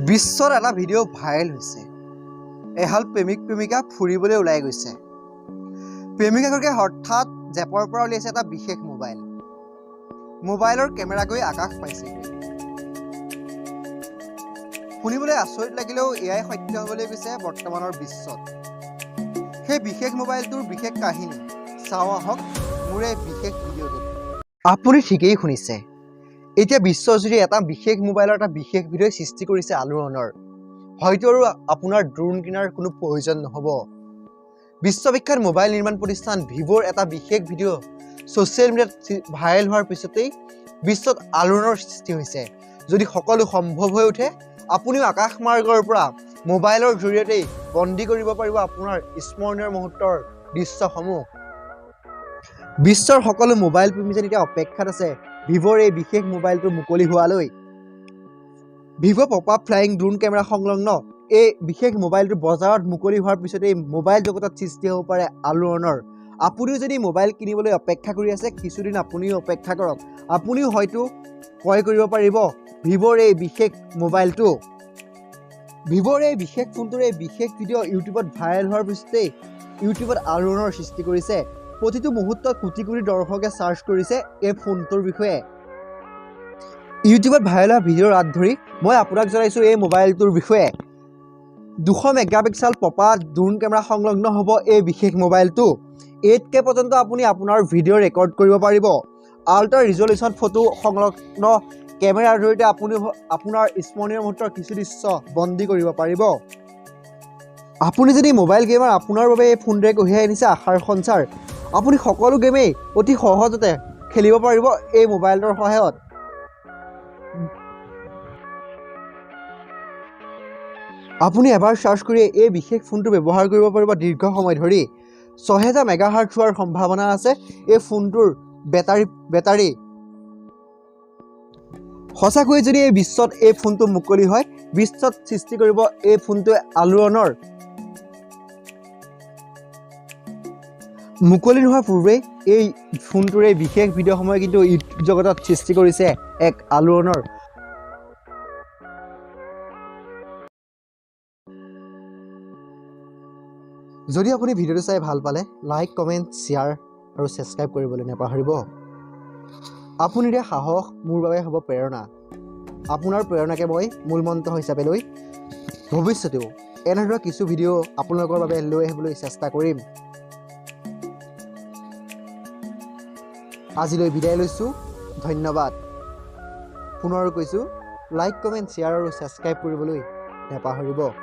বিশ্বত এটা video' viral হৈছে। এহাল প্ৰেমিক প্ৰেমিকা ফুৰিবলৈ ওলাই গৈছে। প্ৰেমিকাগৰাকীয়ে হঠাৎ জেপৰ পৰা উলিয়াইছে এটা বিশেষ মোবাইল। মোবাইলৰ কেমেৰা গৈ আকাশ পাইছেগৈ। শুনিবলৈ আচৰিত লাগিলেও এয়াই সত্য হ'বলৈ গৈছে বৰ্তমানৰ বিশ্বত। সেই বিশেষ মোবাইলটোৰ বিশেষ কাহিনী চাওঁ আহক মোৰ এই বিশেষ ভিডিঅ'টোত। আপুনি ঠিকেই শুনিছে, এতিয়া বিশ্বজুৰি এটা বিশেষ মোবাইলৰ এটা বিশেষ ভিডিঅ'ই সৃষ্টি কৰিছে আলোড়নৰ। হয়তো আৰু আপোনাৰ ড্ৰোন কিনাৰ কোনো প্ৰয়োজন নহ'ব। বিশ্ববিখ্যাত মোবাইল নিৰ্মাণ প্ৰতিষ্ঠান ভিভ'ৰ এটা বিশেষ ভিডিঅ' ছ'চিয়েল মিডিয়াত ভাইৰেল হোৱাৰ পিছতেই বিশ্বত আলোড়নৰ সৃষ্টি হৈছে। যদি সকলো সম্ভৱ হৈ উঠে, আপুনিও আকাশমাৰ্গৰ পৰা মোবাইলৰ জৰিয়তেই বন্দী কৰিব পাৰিব আপোনাৰ স্মৰণীয় মুহূৰ্তৰ দৃশ্যসমূহ। বিশ্বৰ সকলো মোবাইল প্ৰেমী যেন এতিয়া অপেক্ষাত আছে ভিভ'ৰ এই বিশেষ মোবাইলটো মুকলি হোৱালৈ। Vivo' pop up flying drone camera সংলগ্ন এই বিশেষ মোবাইলটো বজাৰত মুকলি হোৱাৰ পিছতেই মোবাইল জগতত সৃষ্টি হ'ব পাৰে আলোড়নৰ। আপুনিও যদি মোবাইল কিনিবলৈ অপেক্ষা কৰি আছে, কিছুদিন আপুনিও অপেক্ষা কৰক। আপুনিও হয়তো ক্ৰয় কৰিব পাৰিব ভিভ'ৰ এই বিশেষ মোবাইলটো। ভিভ'ৰ এই বিশেষ ফোনটোৰ এই বিশেষ ভিডিঅ' ইউটিউবত ভাইৰেল হোৱাৰ পিছতেই ইউটিউবত আলোড়নৰ সৃষ্টি কৰিছে। প্ৰতিটো মুহূৰ্তত কোটি কোটি দৰ্শকে চাৰ্চ কৰিছে এই ফোনটোৰ বিষয়ে। ইউটিউবত ভাইৰেল হোৱা ভিডিঅ'ৰ আঁত ধৰি মই আপোনাক জনাইছোঁ এই মোবাইলটোৰ বিষয়ে। 200 মেগাপিক্সেল পপ-আপ ড্ৰোন কেমেৰা সংলগ্ন হ'ব এই বিশেষ মোবাইলটো। 8K পৰ্যন্ত আপুনি আপোনাৰ ভিডিঅ' ৰেকৰ্ড কৰিব পাৰিব। আল্ট্ৰা ৰিজলিউশ্যন ফটো সংলগ্ন কেমেৰাৰ জৰিয়তে আপুনি আপোনাৰ স্মৰণীয় মুহূৰ্তৰ কিছু দৃশ্য বন্দী কৰিব পাৰিব। আপুনি যদি মোবাইল গেমাৰ, আপোনাৰ বাবে এই ফোনটোৱে কঢ়িয়াই আনিছে আশাৰ সঞ্চাৰ। আপুনি সকলো গেমেই অতি সহজতে খেলিব পাৰিব এই মোবাইলটোৰ সহায়ত। আপুনি এবাৰ চাৰ্জ কৰি এই বিশেষ ফোনটো ব্যৱহাৰ কৰিব পাৰিব দীৰ্ঘ সময় ধৰি। 6000 মেগাহাৰ্টজ হোৱাৰ সম্ভাৱনা আছে এই ফোনটোৰ বেটাৰী। সঁচাকৈ যদি এই বিশ্বত এই ফোনটো মুকলি হয়, বিশ্বত সৃষ্টি কৰিব এই ফোনটোৱে আলোড়নৰ। মুকলি নোহোৱাৰ পূৰ্বেই এই ফোনটোৰ এই বিশেষ ভিডিঅ'সমূহে কিন্তু ইউটিউব জগতত সৃষ্টি কৰিছে এক আলোড়নৰ। যদি আপুনি ভিডিঅ'টো চাই ভাল পালে, লাইক, কমেণ্ট, শ্বেয়াৰ আৰু ছাবস্ক্ৰাইব কৰিবলৈ নাপাহৰিব। আপুনি দিয়া সাহস মোৰ বাবে হ'ব প্ৰেৰণা। আপোনাৰ প্ৰেৰণাকে মই মূল মন্ত্ৰ হিচাপে লৈ ভৱিষ্যতেও এনেধৰণৰ কিছু ভিডিঅ' আপোনালোকৰ বাবে লৈ আহিবলৈ চেষ্টা কৰিম। আজিলৈ বিদায় লৈছোঁ, ধন্যবাদ। পুনৰ কৈছোঁ, লাইক, কমেণ্ট, শ্বেয়াৰ আৰু ছাবস্ক্ৰাইব কৰিবলৈ নাপাহৰিব।